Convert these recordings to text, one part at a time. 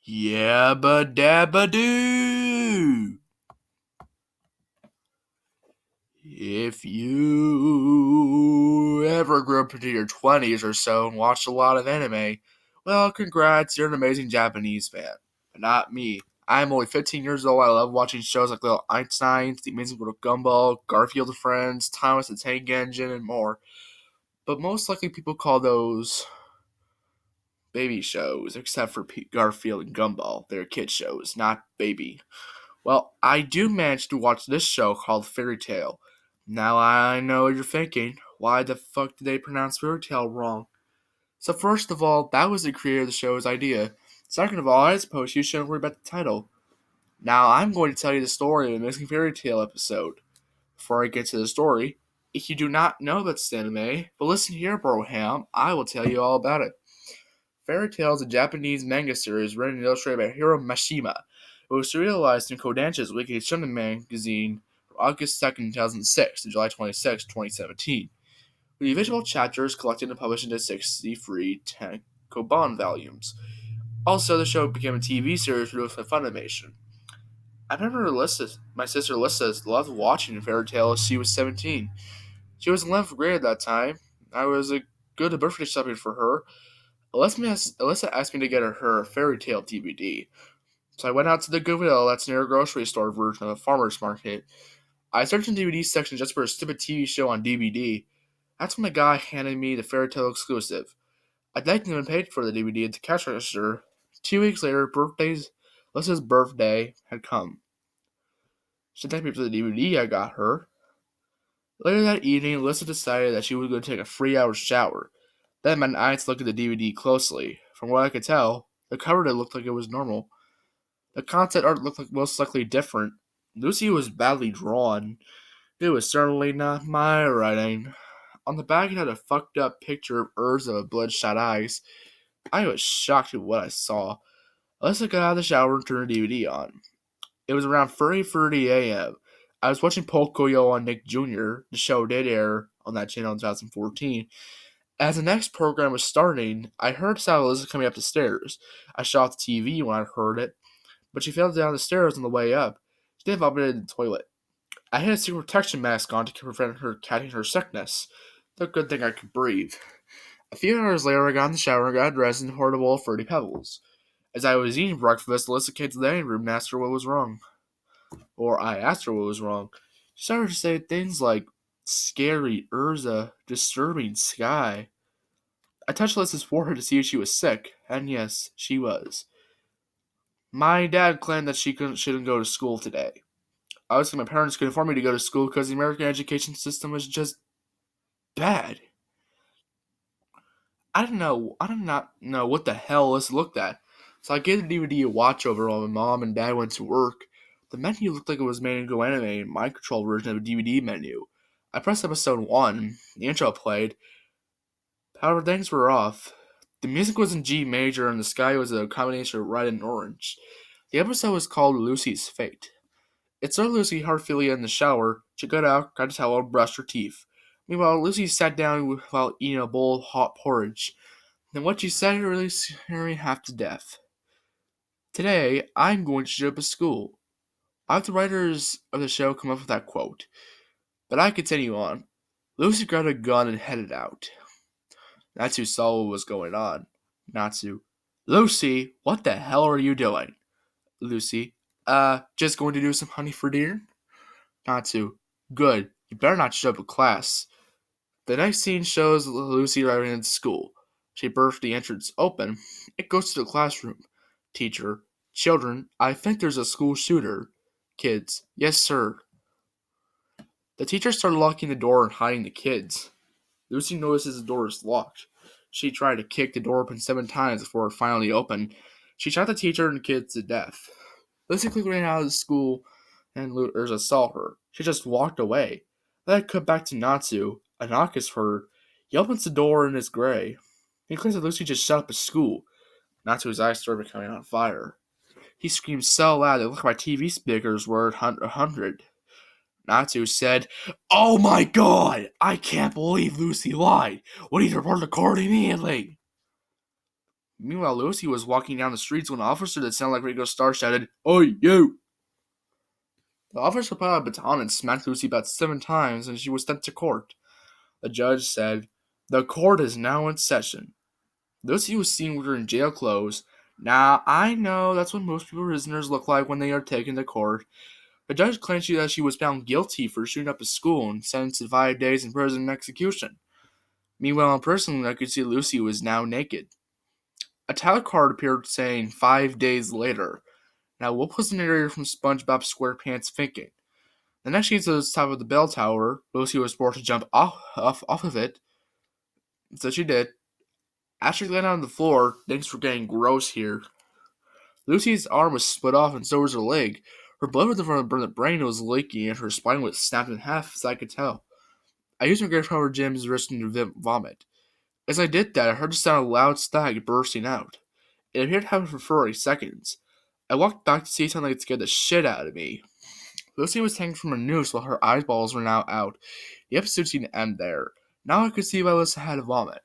Yabba dabba doo! If you ever grew up into your 20s or so and watched a lot of anime, well, congrats, you're an amazing Japanese fan. But not me. I'm only 15 years old. I love watching shows like Little Einsteins, The Amazing World of Gumball, Garfield and Friends, Thomas the Tank Engine, and more. But most likely people call those baby shows, except for Garfield and Gumball. They're kid shows, not baby. Well, I do manage to watch this show called Fairytail. Now I know what you're thinking. Why the fuck did they pronounce Fairytale wrong? So first of all, that was the creator of the show's idea. Second of all, I suppose you shouldn't worry about the title. Now I'm going to tell you the story of the missing Fairytale episode. Before I get to the story, if you do not know about this anime, but listen here, Broham, I will tell you all about it. Fairy Tail is a Japanese manga series written and illustrated by Hiro Mashima. It was serialized in Kodansha's Weekly Shonen magazine from August 2nd, 2006 to July 26, 2017. With the individual chapters collected and published into 60 free tankobon volumes. Also, the show became a TV series produced by Funimation. I remember my sister Alyssa loved watching Fairy Tail as she was 17. She was in 11th grade at that time. I was a good birthday shopping for her. Alyssa asked me to get her a Fairy Tail DVD. So I went out to the Goodwill that's near a grocery store version of a farmer's market. I searched in the DVD section just for a stupid TV show on DVD. That's when the guy handed me the Fairy Tail exclusive. I thanked him and paid for the DVD at the cash register. 2 weeks later, Alyssa's birthday had come. She thanked me for the DVD I got her. Later that evening, Alyssa decided that she was going to take a 3-hour shower. Then my eyes looked at the DVD closely. From what I could tell, the cover did look like it was normal. The concept art looked like most likely different. Lucy was badly drawn. It was certainly not my writing. On the back it had a fucked up picture of Urza with bloodshot eyes. I was shocked at what I saw. Alyssa got out of the shower and turned the DVD on. It was around 3:30 a.m. I was watching Pocoyo on Nick Jr. The show did air on that channel in 2014. As the next program was starting, I heard sound of Alyssa coming up the stairs. I shut off the TV when I heard it, but she fell down the stairs on the way up. She then vomited in the toilet. I had a secret protection mask on to prevent her catching her sickness. The good thing I could breathe. A few hours later, I got in the shower, got dressed, and poured a bowl of Fruity Pebbles. As I was eating breakfast, Alyssa came to the dining room and asked her what was wrong. Or I asked her what was wrong. She started to say things like, scary, Urza, disturbing, sky. I touched Alyssa's forehead to see if she was sick, and yes, she was. My dad claimed that she shouldn't go to school today. Obviously, my parents couldn't afford me to go to school because the American education system was just bad. I did not know what the hell Alyssa looked at, so I gave the DVD a watch over while my mom and dad went to work. The menu looked like it was made in Go Anime, my control version of a DVD menu. I pressed episode 1, the intro played. However, things were off. The music was in G major and the sky was a combination of red and orange. The episode was called Lucy's Fate. It started Lucy Hartfilia in the shower. She got out, got a towel, and brushed her teeth. Meanwhile, Lucy sat down while eating a bowl of hot porridge. Then what she said really scared me half to death. Today, I'm going to show up at school. I have the writers of the show come up with that quote. But I continue on. Lucy grabbed a gun and headed out. Natsu saw what was going on. Natsu, Lucy, what the hell are you doing? Lucy, just going to do some honey for dinner? Natsu, good. You better not show up at class. The next scene shows Lucy arriving at school. She bursts the entrance open. It goes to the classroom. Teacher, children, I think there's a school shooter. Kids, yes sir. The teacher started locking the door and hiding the kids. Lucy notices the door is locked. She tried to kick the door open 7 times before it finally opened. She shot the teacher and the kids to death. Lucy quickly ran out of the school and Urza saw her. She just walked away. Then I cut back to Natsu. A knock is heard. He opens the door and it's gray. He claims that Lucy just shut up at school. Natsu's eyes started becoming on fire. He screamed so loud that it looked like my TV speakers were at 100. Natsu said, "Oh my god! I can't believe Lucy lied! We need to report the court immediately!" Meanwhile, Lucy was walking down the streets when an officer that sounded like Ringo Starr shouted, "Oi, you!" The officer put out a baton and smacked Lucy about 7 times, and she was sent to court. The judge said, "The court is now in session." Lucy was seen wearing jail clothes. Now, I know that's what most prisoners look like when they are taken to court. The judge claimed that she was found guilty for shooting up a school and sentenced to 5 days in prison and execution. Meanwhile, in prison, I could see Lucy was now naked. A tally card appeared saying 5 days later. Now, what was the narrator from SpongeBob SquarePants thinking? The next scene to the top of the bell tower, Lucy was forced to jump off of it, so she did. After she landed on the floor, things were getting gross here. Lucy's arm was split off and so was her leg. Her blood from the brain was leaking and her spine was snapped in half, as I could tell. I used my grandfather Jim's wrist to vomit. As I did that, I heard the sound of a loud stag bursting out. It appeared to happen for 40 seconds. I walked back to see something that scared the shit out of me. Lucy was hanging from a noose while her eyeballs were now out. The episode seemed to end there. Now I could see why Alyssa had a vomit.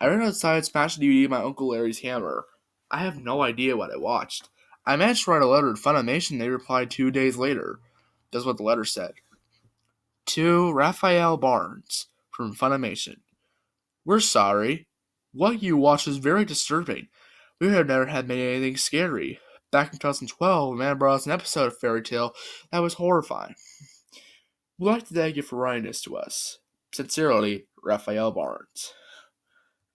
I ran outside and smashed the DVD with my Uncle Larry's hammer. I have no idea what I watched. I managed to write a letter to Funimation. They replied 2 days later. That's what the letter said. To Raphael Barnes, from Funimation. We're sorry. What you watched was very disturbing. We have never had made anything scary. Back in 2012, a man brought us an episode of Fairytail that was horrifying. We'd like to thank you for writing this to us. Sincerely, Raphael Barnes.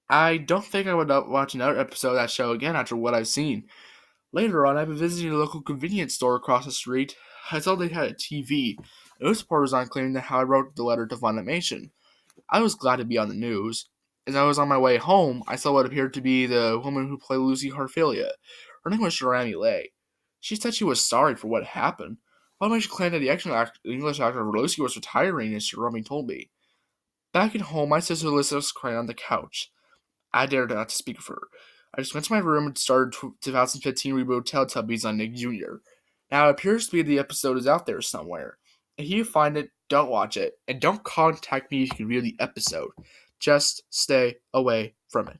I don't think I would watch another episode of that show again after what I've seen. Later on, I've been visiting a local convenience store across the street. I saw they had a TV. A news reporter was on claiming that how I wrote the letter to Funimation. I was glad to be on the news. As I was on my way home, I saw what appeared to be the woman who played Lucy Harfilia. Her name was Jeremy Lay. She said she was sorry for what happened. Funimation claimed that the English actor of Lucy was retiring, as Jeremy told me. Back at home, my sister Alyssa was crying on the couch. I dared not to speak of her. I just went to my room and started 2015 reboot Teletubbies on Nick Jr. Now, it appears to be the episode is out there somewhere. If you find it, don't watch it, and don't contact me if you can view the episode. Just stay away from it.